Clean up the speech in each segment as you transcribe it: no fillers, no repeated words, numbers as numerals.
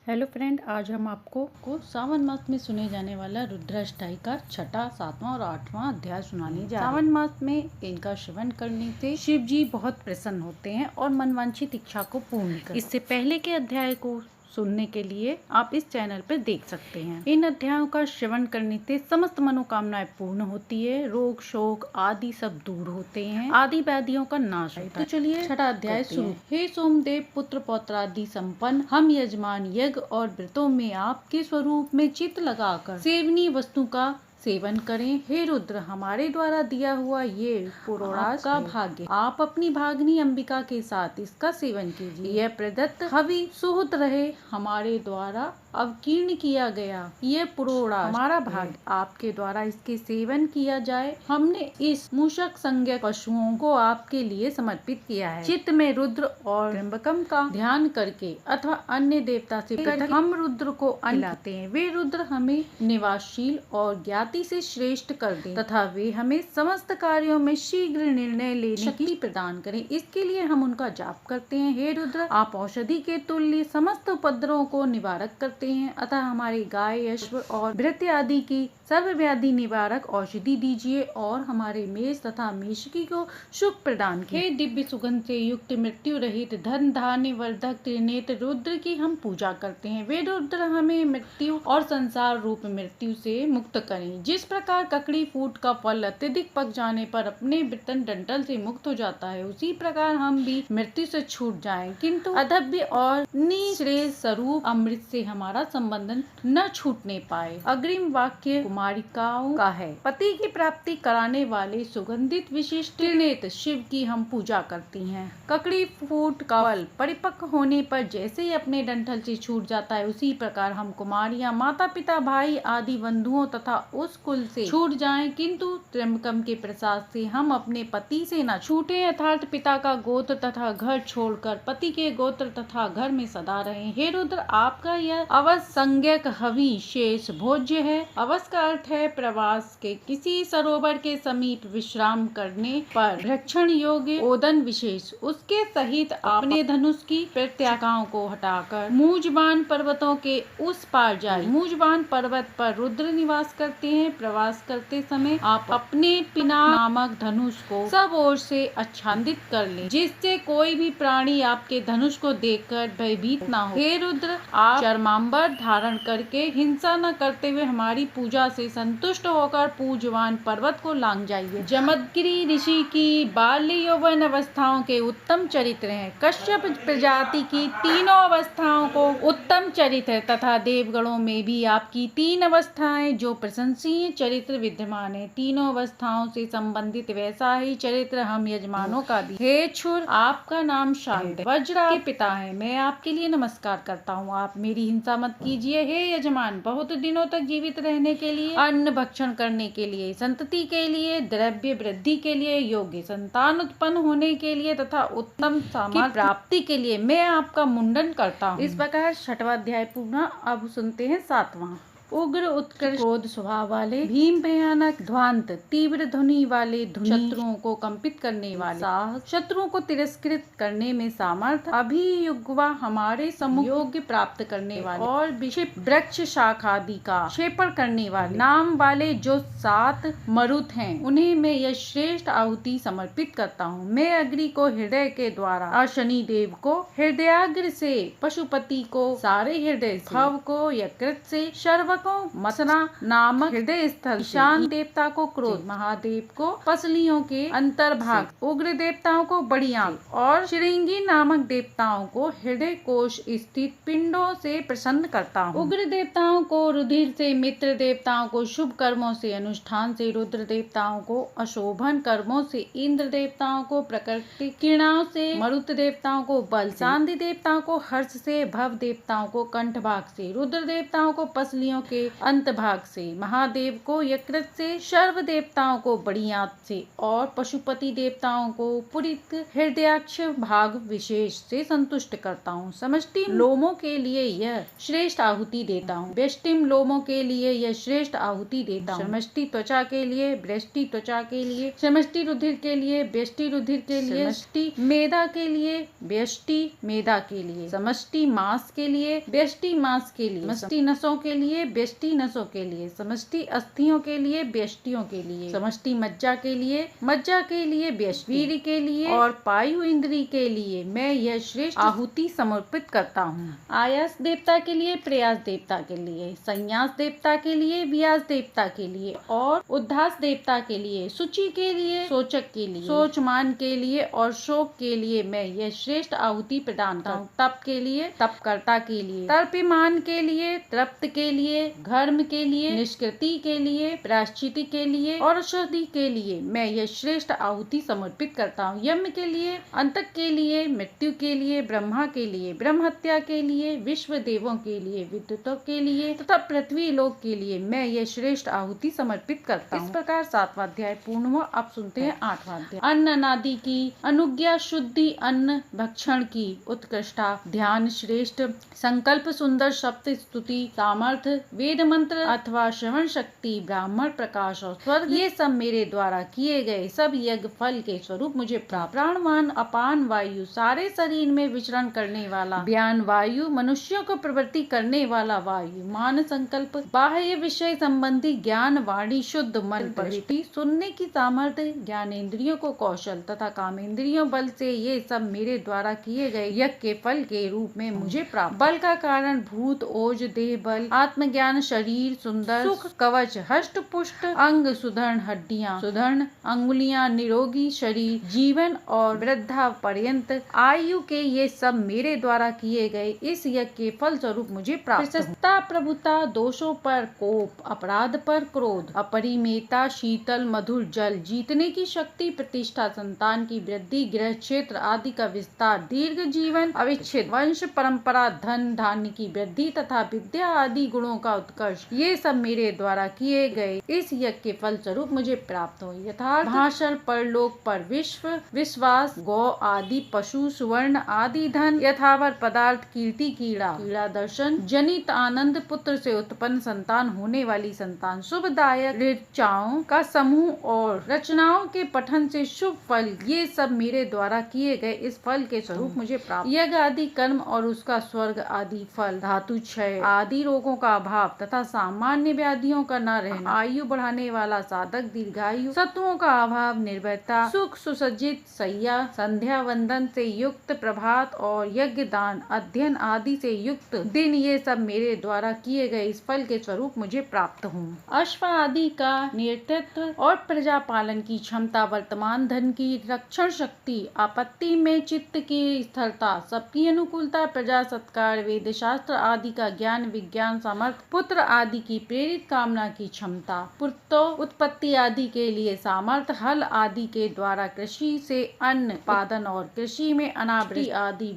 Hello friend, आज हम आपको सावन मास में सुने जाने वाला रुद्राष्टक का छठा, सातवां और आठवां अध्याय सुनाने जा रहे हैं। सावन मास में इनका श्रवण करने से शिव जी बहुत प्रसन्न होते हैं और मनवांछित इच्छा को पूर्ण करते हैं। इससे पहले के अध्याय को सुनने के लिए आप इस चैनल पर देख सकते हैं। इन अध्यायों का श्रवण करने से समस्त मनोकामनाएं पूर्ण होती है, रोग शोक आदि सब दूर होते हैं, आदि व्याधियों का नाश होता है। तो चलिए छठा अध्याय शुरू। हे सोमदेव, पुत्र पौत्रादि संपन्न, हम यजमान यज्ञ और व्रतों में आपके स्वरूप में चित्त लगाकर सेवनीय वस्तु का सेवन करें। हे रुद्र, हमारे द्वारा दिया हुआ ये पुरोडास का भाग्य, आप अपनी भागनी अंबिका के साथ इसका सेवन कीजिए। यह प्रदत्त हवि सुहृत रहे, हमारे द्वारा अवकीर्ण किया गया ये पुरोडास हमारा भाग्य, आपके द्वारा इसके सेवन किया जाए। हमने इस मूषक संज्ञक पशुओं को आपके लिए समर्पित किया है। चित्त में रुद्र और त्र्यंबकम का ध्यान करके अथवा अन्य देवता से पृथक हम रुद्र को अन्न खिलाते हैं। वे रुद्र हमें निवासशील और ज्ञाति से श्रेष्ठ कर दें तथा वे हमें समस्त कार्यों में शीघ्र निर्णय लेने की शक्ति प्रदान करें। इसके लिए हम उनका जाप करते हैं। हे रुद्र, आप औषधि के तुल्य समस्त उपद्रवों को निवारक करते हैं, अतः हमारी गाय, अश्व और भृत्य आदि की सर्व व्याधि निवारक औषधि दीजिए और हमारे मेष तथा मेषकी को सुख प्रदान कीजिए। हे दिव्य सुगंध से युक्त मृत्यु रहित धन धान्य वर्धक त्रिनेत्र रुद्र की हम पूजा करते हैं। वे रुद्र हमें मृत्यु और संसार रूप मृत्यु से मुक्त करें। जिस प्रकार ककड़ी फूट का फल अत्यधिक पक जाने पर अपने वृतन डंठल से मुक्त हो जाता है, उसी प्रकार हम भी मृत्यु से छूट जाएं, किंतु अधब्य और निःश्रेय स्वरूप अमृत से हमारा संबंधन न छूटने पाए। अग्रिम वाक्य कुमारिकाओं का है। पति की प्राप्ति कराने वाले सुगंधित विशिष्ट त्रिनेत्र शिव की हम पूजा करती हैं। ककड़ी फूट का फल परिपक्व होने पर जैसे ही अपने डंठल से छूट जाता है, उसी प्रकार हम कुमारियां माता पिता भाई आदि बंधुओं तथा उस कुल से छूट जाएं, किंतु त्र्यंबकम के प्रसाद से हम अपने पति से न छूटे, अर्थात पिता का गोत्र तथा घर छोड़कर पति के गोत्र तथा घर में सदा रहें। हे रुद्र, आपका यह अवसंज्ञक हवि शेष भोज्य है। अवस का अर्थ है प्रवास के किसी सरोवर के समीप विश्राम करने पर भक्षण योग्य ओदन विशेष, उसके सहित अपने धनुष की प्रत्याकाओं को हटाकर मूजबान पर्वतों के उस पार जाए। मूजबान पर्वत पर रुद्र निवास करते हैं। प्रवास करते समय आप अपने पिनाक नामक धनुष को सब ओर से आच्छादित कर लें, जिससे कोई भी प्राणी आपके धनुष को देखकर भयभीत न हो। हे रुद्र, आप चर्मांबर धारण करके हिंसा न करते हुए हमारी पूजा से संतुष्ट होकर पूजवान पर्वत को लांघ जाइए। जमदग्नि ऋषि की बाल्य यौवन अवस्थाओं के उत्तम चरित्र हैं। कश्यप प्रजाति की तीनों अवस्थाओं को उत्तम चरित्र है तथा देवगणों में भी आपकी तीन अवस्थाएं जो प्रशंसनीय चरित्र विद्यमान है। तीनों अवस्थाओं से संबंधित वैसा ही चरित्र हम यजमानों का भी। हे क्षुर, आपका नाम शांत है, वज्र के पिता है। मैं आपके लिए नमस्कार करता हूँ, आप मेरी हिंसा मत कीजिए। हे यजमान, बहुत दिनों तक जीवित रहने के लिए, अन्न भक्षण करने के लिए, संतति के लिए, द्रव्य वृद्धि के लिए, योग्य संतान उत्पन्न होने के लिए तथा उत्तम सामर्थ्य प्राप्ति के लिए मैं आपका मुंडन करता हूँ। इस प्रकार छठवां अध्याय पूर्ण। अब सुनते हैं सातवां। उग्र उत्कर्ष क्रोध स्वभाव वाले, भीम भयानक ध्वांत तीव्र ध्वनि वाले, शत्रुओं को कंपित करने वाले, साहस शत्रुओं को तिरस्कृत करने में सामर्थ, अभियुग्वा हमारे सम्मुख योग्य प्राप्त करने वाले और विक्षिप्त वृक्ष शाखा आदि का क्षेपण करने वाले, नाम वाले जो 7 मरुत हैं, उन्हें मैं यह श्रेष्ठ आहुति समर्पित करता हूँ। मैं अग्नि को हृदय के द्वारा, शनि देव को हृदयाग्र से, पशुपति को सारे हृदय से, भव को यकृत से, शर्वक को मसना नामक हृदय स्थल, ईशान देवता को क्रोध, महादेव को पसलियों के अंतर्भाग, उग्र देवताओं को बड़ी आंख और श्रृंगी नामक देवताओं को हृदय कोश स्थित पिंडों से प्रसन्न करता हूँ। उग्र देवताओं को रुधिर से, मित्र देवताओं को शुभ कर्मों से, अनुष्ठान से, रुद्र देवताओं को अशोभन कर्मों से, इंद्र देवताओं को प्रकृति किरणाओं से, मरुत देवताओं को बल, शांति देवताओं को हर्ष से, भव देवताओं को कंठ भाग से, रुद्र देवताओं को पसलियों के अंत भाग से महादेव को यकृत से, सर्व देवताओं को बड़ी आंत से और पशुपति देवताओं को पुरित हृदयाक्ष भाग विशेष से संतुष्ट करता हूँ। समष्टि लोमों के लिए यह श्रेष्ठ आहुति देता हूँ। व्यष्टिम लोमों के लिए यह श्रेष्ठ आहुति देता हूँ। समष्टि त्वचा के लिए, व्यष्टि त्वचा के लिए, समष्टि रुधिर के लिए, व्यष्टि रुधिर के लिए, समष्टि मेदा के लिए, व्यष्टि मेदा के लिए, समष्टि मांस के लिए, व्यष्टि मांस के लिए, समष्टि नसों के लिए, व्यष्टि नसों के लिए, समष्टि अस्थियों के लिए, व्यष्टियों के लिए, समष्टि मज्जा के लिए, मज्जा के लिए, व्यष्टि वीर्य के लिए और पायु इंद्री के लिए मैं यह श्रेष्ठ आहुति समर्पित करता हूँ। आयास देवता के लिए, प्रयास देवता के लिए, संन्यास देवता के लिए, व्यास देवता के लिए और उद्धास देवता के लिए, सूचि के लिए, सोचक के लिए, सोचमान के लिए और शोक के लिए मैं यह श्रेष्ठ आहुति प्रदान करता हूँ। तप के लिए, तपकर्ता के लिए, तर्पमान के लिए, तृप्त के लिए, घर्म के लिए, निष्कृति के लिए, प्रायश्चित के लिए और औषधि के लिए मैं यह श्रेष्ठ आहुति समर्पित करता हूँ। यम के लिए, अंतक के लिए, मृत्यु के लिए, ब्रह्मा के लिए, ब्रह्म हत्या के लिए, विश्व देवों के लिए, विद्युतों के लिए तथा पृथ्वी लोक के लिए मैं यह श्रेष्ठ आहुति समर्पित करता हूँ। इस प्रकार 7वां अध्याय पूर्ण हुआ। अब सुनते हैं 8वां अध्याय। अन्न अनादि की अनुज्ञा, शुद्धि अन्न भक्षण की उत्कृष्टा, ध्यान श्रेष्ठ, संकल्प सुंदर, शब्द स्तुति, सामर्थ्य, वेद मंत्र अथवा श्रवण शक्ति, ब्राह्मण प्रकाश और स्वर्ग, ये सब मेरे द्वारा किए गए सब यज्ञ फल के स्वरूप मुझे प्राप्त। प्राणवान अपान वायु, सारे शरीर में विचरण करने वाला व्यान वायु, मनुष्यों को प्रवृत्ति करने वाला वायु, मान संकल्प, बाह्य विषय संबंधी ज्ञान, वाणी, शुद्ध मन, दृष्टि, सुनने की सामर्थ्य, ज्ञानेंद्रियों को कौशल तथा कामेंद्रियों बल से ये सब मेरे द्वारा किए गए यज्ञ के फल के रूप में मुझे प्राप्त। बल का कारण भूत, ओज, देह बल, आत्मज्ञान, शरीर सुंदर, सुख, कवच, हष्ट पुष्ट, अंग सुदृढ़, हड्डियां सुदृढ़, अंगुलियां, निरोगी शरीर, जीवन और वृद्धा पर्यंत आयु के ये सब मेरे द्वारा किए गए इस यज्ञ के फल स्वरूप मुझे प्राप्त। प्रशस्ता, प्रभुता, दोषों पर कोप, अपराध पर क्रोध, अपरिमेयता, शीतल मधुर जल, जीतने की शक्ति, प्रतिष्ठा, संतान की वृद्धि, गृह क्षेत्र आदि का विस्तार, दीर्घ जीवन, अविच्छेद वंश परंपरा, धन धान्य की वृद्धि तथा विद्या आदि गुणों का उत्कर्ष, ये सब मेरे द्वारा किए गए इस यज्ञ के फल स्वरूप मुझे प्राप्त हो। यथार्थ भाषण, परलोक पर विश्व, विश्वास, गौ आदि पशु, सुवर्ण आदि धन, यथावर पदार्थ, कीर्ति, कीड़ा, कीड़ा दर्शन, जनित आनंद, पुत्र से उत्पन्न संतान, होने वाली संतान, शुभदायक ऋचाओं का समूह और रचनाओं के पठन से शुभ फल, ये सब मेरे द्वारा किए गए इस फल के स्वरूप मुझे प्राप्त। यज्ञ आदि कर्म और उसका स्वर्ग आदि फल, धातु क्षय आदि रोगों का अभाव तथा सामान्य व्याधियों का न रहना, आयु बढ़ाने वाला साधक, दीर्घायु, सत्वों का अभाव, निर्भयता, सुख, सुसज्जित शैया, संध्या वंदन से युक्त प्रभात और यज्ञ दान, अध्ययन आदि से युक्त दिन, ये सब मेरे द्वारा किए गए इस फल के स्वरूप मुझे प्राप्त हूँ। अश्व आदि का नेतृत्व और प्रजा पालन की क्षमता, वर्तमान धन की रक्षण शक्ति, आपत्ति में चित्त की स्थिरता, सबकी अनुकूलता, प्रजा सत्कार, वेद शास्त्र आदि का ज्ञान, विज्ञान, सामर्थ्य, पुत्र आदि की प्रेरित कामना की क्षमता, पुत्र उत्पत्ति आदि के लिए सामर्थ्य, हल आदि के द्वारा कृषि से अन्न उत्पादन और कृषि में अनावृष्टि आदि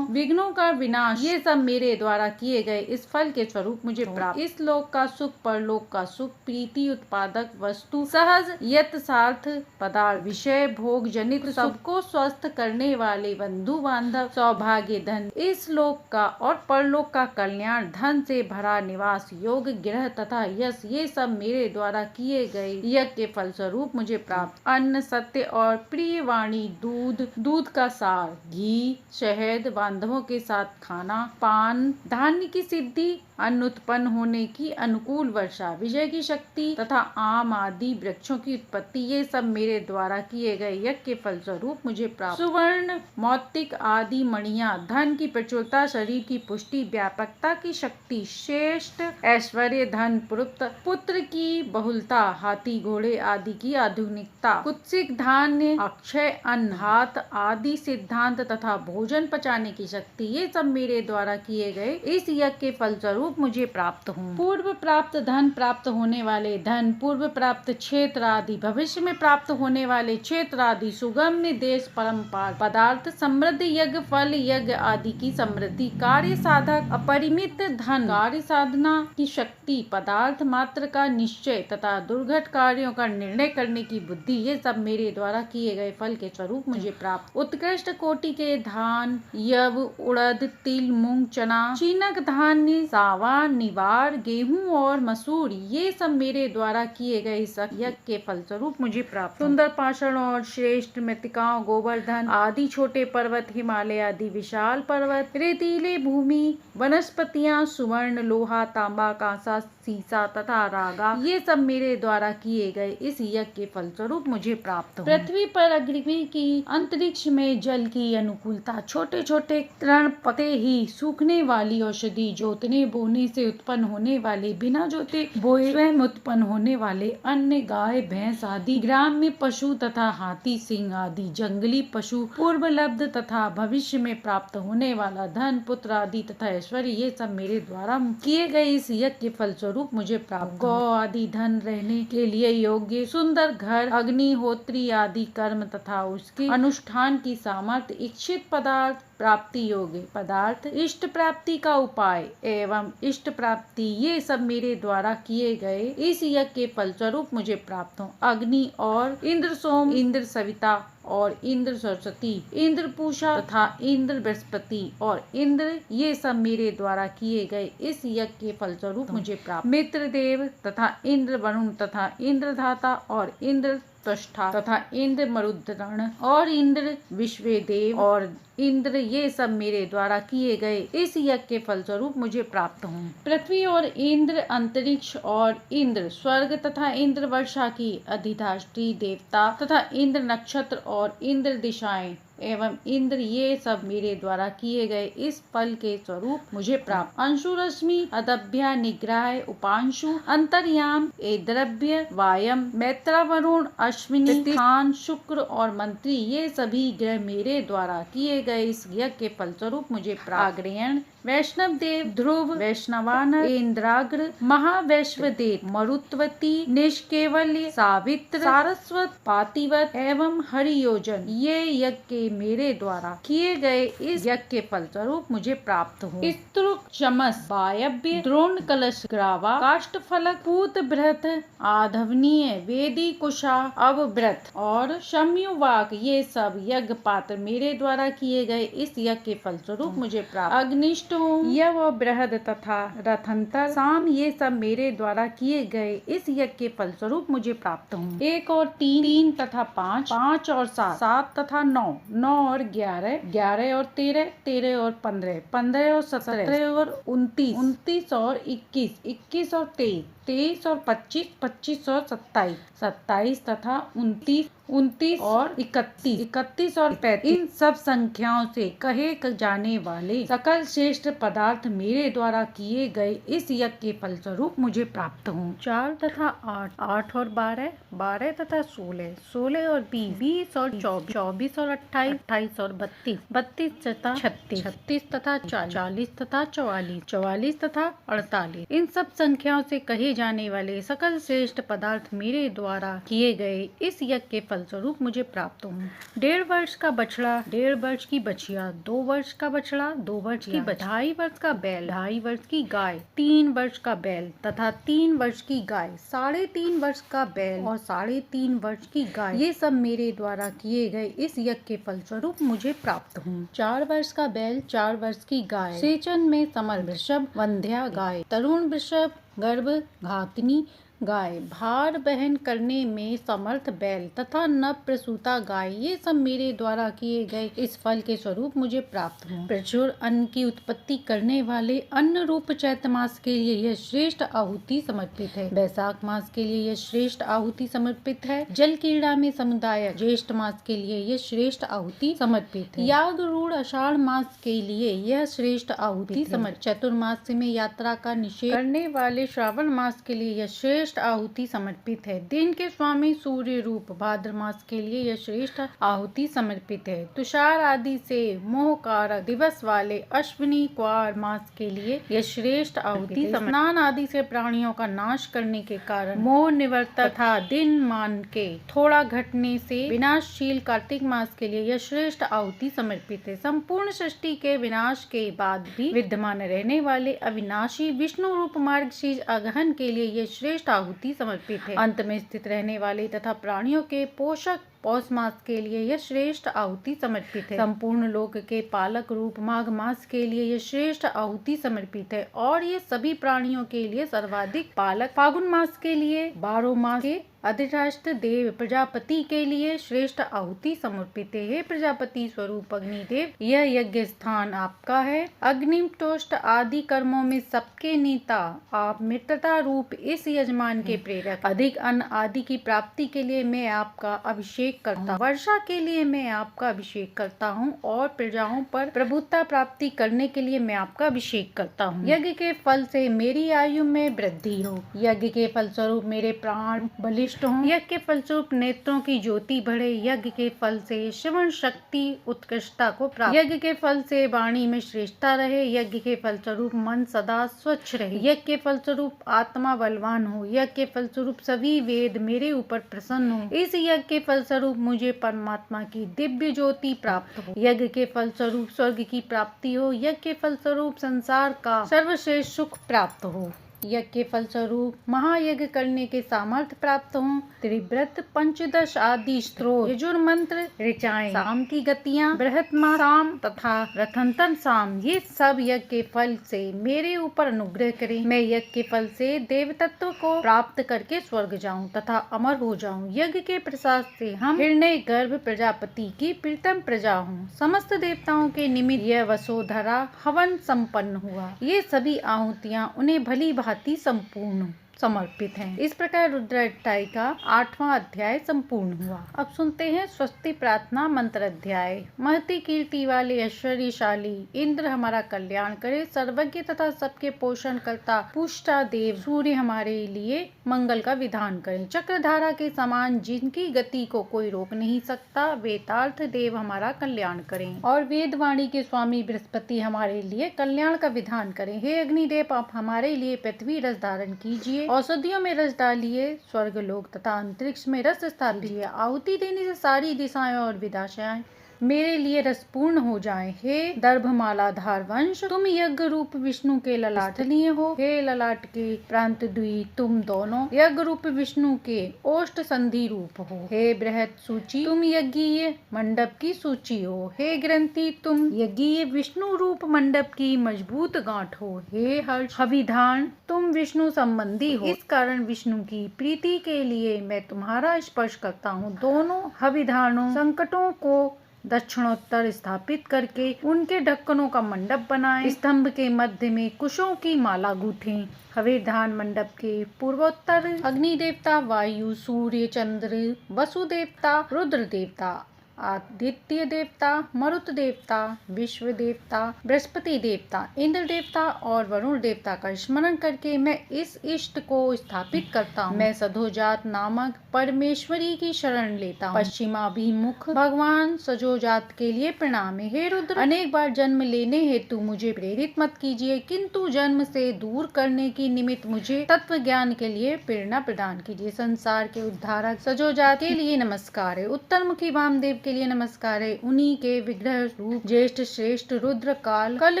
विघ्नों का विनाश, ये सब मेरे द्वारा किए गए इस फल के स्वरूप मुझे प्राप्त। इस लोक का सुख, परलोक का सुख, प्रीति उत्पादक वस्तु, सहज यथार्थ पदार्थ, विषय भोग जनित, सबको स्वस्थ करने वाले बंधु बांधव, सौभाग्य, धन, इस लोक का और परलोक का कल्याण, धन से भरा निवास, योग, गृह तथा यश, ये सब मेरे द्वारा किए गए यज्ञ के फल स्वरूप मुझे प्राप्त। अन्न, सत्य और प्रिय वाणी, दूध, दूध का सार, घी, शहद, बांधवों के साथ खाना, पान, धान्य की सिद्धि, अन्न उत्पन्न होने की अनुकूल वर्षा, विजय की शक्ति तथा आम आदि वृक्षों की उत्पत्ति, ये सब मेरे द्वारा किए गए यज्ञ के फल स्वरूप मुझे प्राप्त। सुवर्ण, मौक्तिक आदि मणियां, धन की प्रचुरता, शरीर की पुष्टि, व्यापकता की शक्ति, श्रेष्ठ ऐश्वर्य, धन, पुत्र की बहुलता, हाथी घोड़े आदि की आधुनिकता, कुत्सित धान्य, अक्षय अन्न, हाथ आदि सिद्धांत तथा भोजन पचाने की शक्ति, ये सब मेरे द्वारा किए गए इस यज्ञ के फल स्वरूप मुझे प्राप्त हूँ। पूर्व प्राप्त धन, प्राप्त होने वाले धन, पूर्व प्राप्त क्षेत्र आदि, भविष्य में प्राप्त होने वाले क्षेत्र आदि, सुगम्य देश, परंपार पदार्थ, समृद्ध यज्ञ फल, यज्ञ आदि की समृद्धि, कार्य साधक, अपरिमित धन, कार्य साधना, की शक्ति, पदार्थ मात्र का निश्चय तथा दुर्घट कार्यों का निर्णय करने की बुद्धि, ये सब मेरे द्वारा किए गए फल के स्वरूप मुझे प्राप्त। उत्कृष्ट कोटि के धान, यव, उड़द, तिल, मूंग, चना, चीनक धान्य, सावान, निवार, गेहूं और मसूर, ये सब मेरे द्वारा किए गए इस यज्ञ के फल स्वरूप मुझे प्राप्त। सुंदर पाषाण और श्रेष्ठ मृत्तिकाओं, गोवर्धन आदि छोटे पर्वत, हिमालय आदि विशाल पर्वत, रेतीले भूमि, वनस्पतियां, सुवर्ण, लोहा, तांबा, कांसा, सीसा तथा रागा, ये सब मेरे द्वारा किए गए इस यज्ञ के फल स्वरूप मुझे प्राप्त हो। पृथ्वी पर अग्नि की, अंतरिक्ष में जल की अनुकूलता, छोटे छोटे तृण पते ही सूखने वाली औषधि, जोतने बोने से उत्पन्न होने वाले, बिना जोते बोए स्वयं उत्पन्न होने वाले अन्य, गाय भैंस आदि, ग्राम्य पशु तथा हाथी, सिंह आदि, जंगली पशु, पूर्वलब्ध तथा भविष्य में प्राप्त होने वाला धन, पुत्र आदि तथा ऐश्वर्य, ये सब मेरे द्वारा किए गए इस यज्ञ के फल स्वरूप मुझे प्राप्त। गौ आदि धन रहने के लिए योग्य सुंदर घर, अग्निहोत्री आदि कर्म तथा उसके अनुष्ठान की सामर्थ्य, इच्छित पदार्थ प्राप्ति योग्य पदार्थ, इष्ट प्राप्ति का उपाय एवं इष्ट प्राप्ति, ये सब मेरे द्वारा किए गए इस यज्ञ के फल स्वरूप मुझे प्राप्त हो। अग्नि और इंद्र सोम, इंद्र सविता और इंद्र सरस्वती, इंद्र पूषा तथा इंद्र बृहस्पति और इंद्र, ये सब मेरे द्वारा किए गए इस यज्ञ के फल स्वरूप मुझे प्राप्त। मित्र देव तथा इंद्र वरुण तथा इंद्र धाता और इंद्र त्वष्टा तथा इंद्र मरुद्गण और इंद्र विश्वदेव और इंद्र, ये सब मेरे द्वारा किए गए इस यज्ञ के फल स्वरूप मुझे प्राप्त हों। पृथ्वी और इंद्र, अंतरिक्ष और इंद्र स्वर्ग तथा इंद्र वर्षा की अधिष्ठात्री देवता तथा इंद्र नक्षत्र और इंद्र दिशाएं एवं इंद्र, ये सब मेरे द्वारा किए गए इस फल के स्वरूप मुझे प्राप्त। अंशु रश्मि, अदभ्या, निग्रह, उपांशु, अंतर्याम, ए द्रव्य, वायम, मैत्रा, वरुण, अश्विनी, स्थान, शुक्र और मंत्री, ये सभी ग्रह मेरे द्वारा किए गए इस यज्ञ के फल स्वरूप मुझे प्राप्त। आग्नेय, वैष्णव देव, ध्रुव, वैष्णवानर, इंद्राग्र, महावैश्वदेव, मरुत्वती, निष्केवल्य, सावित्र, सारस्वत, पातिवत एवं हरियोजन, ये यज्ञ के मेरे द्वारा किए गए इस यज्ञ के फल स्वरूप मुझे प्राप्त हो। स्तुक, चमस, वायव्य, द्रोण, कलश, ग्रावा, काष्ठ फलक, पूत, बृहत, आधवनीय, वेदी, कुशा, अवव्रत और शम्युवाक, ये सब यज्ञ पात्र मेरे द्वारा किए गए इस यज्ञ के फल स्वरूप मुझे प्राप्त। अग्निष्ठ, यव, बृहद तथा रथंतर, साम, ये सब मेरे द्वारा किए गए इस यज्ञ के फल स्वरूप मुझे प्राप्त हों। 1 और 3, 3 तथा 5, 5 और 7, 7 तथा 9, 9 और 11, 11 और 13, 13 और 15, 15 और 17, 17 और 29, 29 और 21, 21 और 23, 23 और 25, 25 और 27, 27 तथा 29, 29 और 31, 31 और 35, इन सब संख्याओं से कहे जाने वाले सकल श्रेष्ठ पदार्थ मेरे द्वारा किए गए इस यज्ञ के फल स्वरूप मुझे प्राप्त हों। 4 तथा 8, 8 और 12, 12 तथा 16, 16 और 20, 20 और 24, 24 और 28, 28 और 32, 32 तथा 36, 36 तथा 40, 40 तथा 44, 44 तथा 48, इन सब संख्याओं से कहे जाने वाले सकल श्रेष्ठ पदार्थ मेरे द्वारा किए गए इस यज्ञ के फल स्वरूप मुझे प्राप्त हों। 1.5 वर्ष का बछड़ा, 1.5 वर्ष की बछिया, 2 वर्ष का बछड़ा, 2 वर्ष की 2.5 वर्ष का बैल, 2.5 वर्ष की गाय, 3 वर्ष का बैल तथा 3 वर्ष की गाय, 3.5 वर्ष का बैल और 3.5 वर्ष की गाय, ये सब मेरे द्वारा किए गए इस यज्ञ के फल स्वरूप मुझे प्राप्त हों। 4 वर्ष का बैल, 4 वर्ष की गाय, सेचन में समर वृषभ, वंध्या गाय, तरुण वृषभ, गर्भ घातनी गाय, भार वहन करने में समर्थ बैल तथा नव प्रसूता गाय, ये सब मेरे द्वारा किए गए इस फल के स्वरूप मुझे प्राप्त हों। प्रचुर अन्न की उत्पत्ति करने वाले अन्न रूप चैत्र मास के लिए यह श्रेष्ठ आहुति समर्पित है। वैशाख मास के लिए यह श्रेष्ठ आहुति समर्पित है। जल क्रीड़ा में समुदाय ज्येष्ठ मास के लिए यह श्रेष्ठ आहुति समर्पित है। याग रूढ़ आषाढ़ मास के लिए यह श्रेष्ठ आहुति समर्पित। चतुर्मास में यात्रा का निषेध करने वाले श्रावण मास के लिए यह श्रेष्ठ श्रेष्ठ आहुति समर्पित है। दिन के स्वामी सूर्य रूप भाद्र मास के लिए यह श्रेष्ठ आहुति समर्पित है। तुषार आदि से मोह कारक दिवस वाले अश्विनी क्वार मास के लिए यह श्रेष्ठ आहुति। स्नान आदि से प्राणियों का नाश करने के कारण मोह निवर्तक तथा दिन मान के थोड़ा घटने से विनाशशील कार्तिक मास के लिए यह श्रेष्ठ आहुति समर्पित है। संपूर्ण सृष्टि के विनाश के बाद भी विद्यमान रहने वाले अविनाशी विष्णु रूप मार्गशीर्ष अगहन के लिए यह श्रेष्ठ आहुति समर्पित है। अंत में स्थित रहने वाले तथा प्राणियों के पोषक पौष मास के लिए यह श्रेष्ठ आहुति समर्पित है। संपूर्ण लोक के पालक रूप माघ मास के लिए यह श्रेष्ठ आहुति समर्पित है और ये सभी प्राणियों के लिए सर्वाधिक पालक फागुन मास के लिए 12 मास के अधिष्ठात्र देव प्रजापति के लिए श्रेष्ठ आहुति समर्पित है। प्रजापति स्वरूप अग्निदेव, यह यज्ञ स्थान आपका है। अग्निष्टोष्ट आदि कर्मों में सबके नेता आप, मृतता रूप इस यजमान के प्रेरक। अधिक अन्न आदि की प्राप्ति के लिए मैं आपका अभिषेक करता हूँ। वर्षा के लिए मैं आपका अभिषेक करता हूँ और प्रजाओं पर प्रभुता प्राप्ति करने के लिए मैं आपका अभिषेक करता हूँ। यज्ञ के फल से मेरी आयु में वृद्धि हो। यज्ञ के फलस्वरूप मेरे प्राण बलिष्ठ हो। यज्ञ के फलस्वरूप नेत्रों की ज्योति बढ़े। यज्ञ के फल से श्रवण शक्ति उत्कृष्टता को प्राप्त। यज्ञ के फल से वाणी में श्रेष्ठता रहे। यज्ञ के फलस्वरूप मन सदा स्वच्छ रहे। यज्ञ के फलस्वरूप आत्मा बलवान हो। यज्ञ के फलस्वरूप सभी वेद मेरे ऊपर प्रसन्न हो। इस यज्ञ के फलस्वरूप मुझे परमात्मा की दिव्य ज्योति प्राप्त हो। यज्ञ के फलस्वरूप स्वर्ग की प्राप्ति हो। यज्ञ के फलस्वरूप संसार का सर्वश्रेष्ठ सुख प्राप्त हो। यज्ञ के फलस्वरूप महायज्ञ करने के सामर्थ्य प्राप्त हों। त्रिव्रत, पंचदश आदि स्त्रोत, यजुर मंत्र, ऋचाएं, साम की गतियां, बृहत्मा साम तथा रथंतन साम, ये सब यज्ञ के फल से मेरे ऊपर अनुग्रह करें। मैं यज्ञ के फल से देवतत्व को प्राप्त करके स्वर्ग जाऊं तथा अमर हो जाऊं। यज्ञ के प्रसाद से हम हिरण्य गर्भ प्रजापति की प्रीतम प्रजा हूँ। समस्त देवताओं के निमित्त यह वसुधरा हवन संपन्न हुआ। ये सभी आहुतियाँ उन्हें भली भांति संपूर्ण समर्पित हैं। इस प्रकार रुद्राष्टक का 8वां अध्याय संपूर्ण हुआ। अब सुनते हैं स्वस्ति प्रार्थना मंत्र अध्याय। महती कीर्ति वाले ऐश्वर्यशाली इंद्र हमारा कल्याण करे। सर्वज्ञ तथा सबके पोषण करता पुष्टा देव सूर्य हमारे लिए मंगल का विधान करें। चक्रधारा के समान जिनकी गति को कोई रोक नहीं सकता, वेदार्थ देव हमारा कल्याण करें। और वेदवाणी के स्वामी बृहस्पति हमारे लिए कल्याण का विधान करें। हे अग्निदेव, आप हमारे लिए पृथ्वी रस धारण कीजिए। औषधियों में रस डालिए। स्वर्ग लोक तथा अंतरिक्ष में रस स्थापित। आहुति देने से सारी दिशाएं और विदाशाएं मेरे लिए रसपूर्ण हो जाएं। हे दर्भमालाधार वंश, तुम यज्ञ रूप विष्णु के ललाट लिए हो। हे ललाट के प्रांत द्वि, तुम दोनों यज्ञ रूप विष्णु के ओष्ठ संधि रूप हो। हे बृहत सूची, तुम यज्ञीय मंडप की सूची हो। हे ग्रंथि, तुम यज्ञीय विष्णु रूप मंडप की मजबूत गांठ हो। हे हर्ष हविधान, तुम विष्णु संबंधी हो। इस कारण विष्णु की प्रीति के लिए मैं तुम्हारा स्पर्श करता हूँ। दोनों हविधानों संकटों को दक्षिणोत्तर स्थापित करके उनके ढक्कनों का मंडप बनाएं। स्तंभ के मध्य में कुशों की माला गूंथें। हविधान मंडप के पूर्वोत्तर अग्नि देवता, वायु, सूर्य, चंद्र, वसु देवता, रुद्र देवता, आदित्य देवता, मरुत देवता, विश्व देवता, बृहस्पति देवता, इंद्र देवता और वरुण देवता का स्मरण करके मैं इस इष्ट को स्थापित करता हूँ। मैं सधोजात नामक परमेश्वरी की शरण लेता हूँ। पश्चिमाभिमुख भगवान सजोजात के लिए प्रणाम है। हे रुद्र, अनेक बार जन्म लेने हेतु मुझे प्रेरित मत कीजिए, किंतु जन्म से दूर करने की निमित्त मुझे तत्व ज्ञान के लिए प्रेरणा प्रदान कीजिए। संसार के उद्धारक सजोजात के लिए नमस्कार है। उत्तर मुखी वामदेव के लिए नमस्कार है। उन्हीं के विग्रह रूप ज्येष्ठ श्रेष्ठ रुद्र काल, कल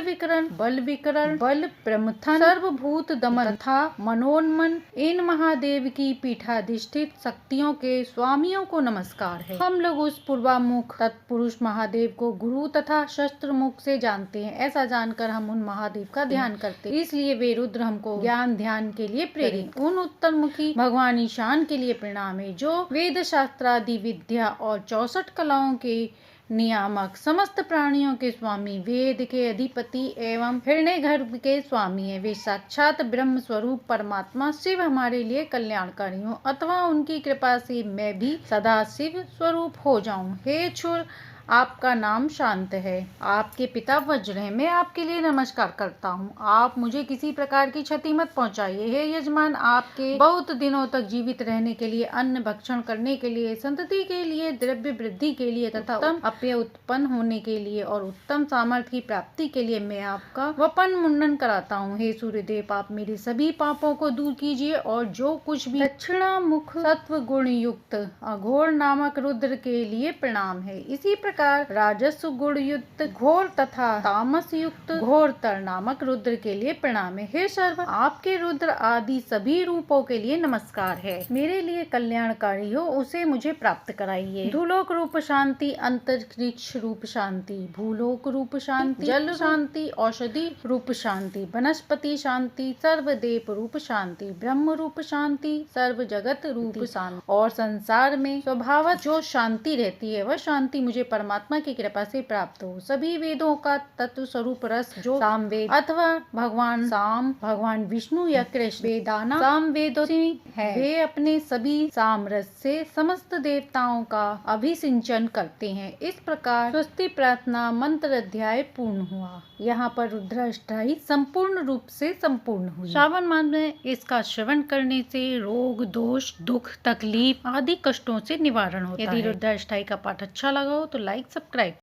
विकरण, बल प्रमथन, सर्वभूत दमन तथा मनोन्मन, इन महादेव की पीठाधिष्ठित शक्तियों के स्वामियों को नमस्कार है। हम लोग उस पूर्वामुख तत्पुरुष महादेव को गुरु तथा शस्त्र मुख से जानते हैं। ऐसा जानकर हम उन महादेव का ध्यान करते हैं, इसलिए वे रुद्र हमको ज्ञान ध्यान के लिए प्रेरित। उन उत्तरमुखी भगवान ईशान के लिए प्रणाम है, जो वेद शास्त्रादि विद्या और 64 कलाओं के नियामक, समस्त प्राणियों के स्वामी, वेद के अधिपति एवं हिरण्य गर्भ के स्वामी है। वे साक्षात ब्रह्म स्वरूप परमात्मा शिव हमारे लिए कल्याणकारी हो, अथवा उनकी कृपा से मैं भी सदा शिव स्वरूप हो जाऊं। हे क्षुर, आपका नाम शांत है, आपके पिता वज्र हैं। मैं आपके लिए नमस्कार करता हूँ। आप मुझे किसी प्रकार की क्षति मत पहुँचाइए। हे यजमान, आपके बहुत दिनों तक जीवित रहने के लिए, अन्न भक्षण करने के लिए, संतति के लिए, द्रव्य वृद्धि के लिए तथा उत्तम अप्य उत्पन्न होने के लिए और उत्तम सामर्थ्य की प्राप्ति के लिए मैं आपका वपन मुंडन कराता हूँ। हे सूर्यदेव, आप मेरे सभी पापों को दूर कीजिए और जो कुछ भी दक्षिणामुख सत्व गुण युक्त अघोर नामक रुद्र के लिए प्रणाम है। इसी प्रकार राजस्व गुण युक्त घोर तथा तामस युक्त घोरतर नामक रुद्र के लिए प्रणाम है। हे सर्व, आपके रुद्र आदि सभी रूपों के लिए नमस्कार है। मेरे लिए कल्याणकारी हो उसे मुझे प्राप्त कराइए। धूलोक रूप शांति, अंतरिक्ष रूप शांति, भूलोक रूप शांति, जल शांति, औषधि रूप शांति, वनस्पति शांति, सर्वदेव रूप शांति, ब्रह्म रूप शांति, सर्व जगत रूप शांति और संसार में स्वभावत जो शांति रहती है वह शांति मुझे परमात्मा की कृपा से प्राप्त हो। सभी वेदों का तत्व स्वरूप रस जो सामवेद अथवा भगवान साम, भगवान विष्णु या कृष्ण वेदाना सामवेदों है, वे अपने सभी सामरस से समस्त देवताओं का अभिसिंचन करते हैं। इस प्रकार स्वस्ति प्रार्थना मंत्र अध्याय पूर्ण हुआ। यहाँ पर रुद्राष्टमी संपूर्ण रूप से संपूर्ण हुई। श्रावण मास में इसका श्रवण करने से रोग, दोष, दुख, तकलीफ आदि कष्टों से निवारण होता है। यदि रुद्राष्टमी का पाठ अच्छा लगा हो तो लाइक, सब्सक्राइब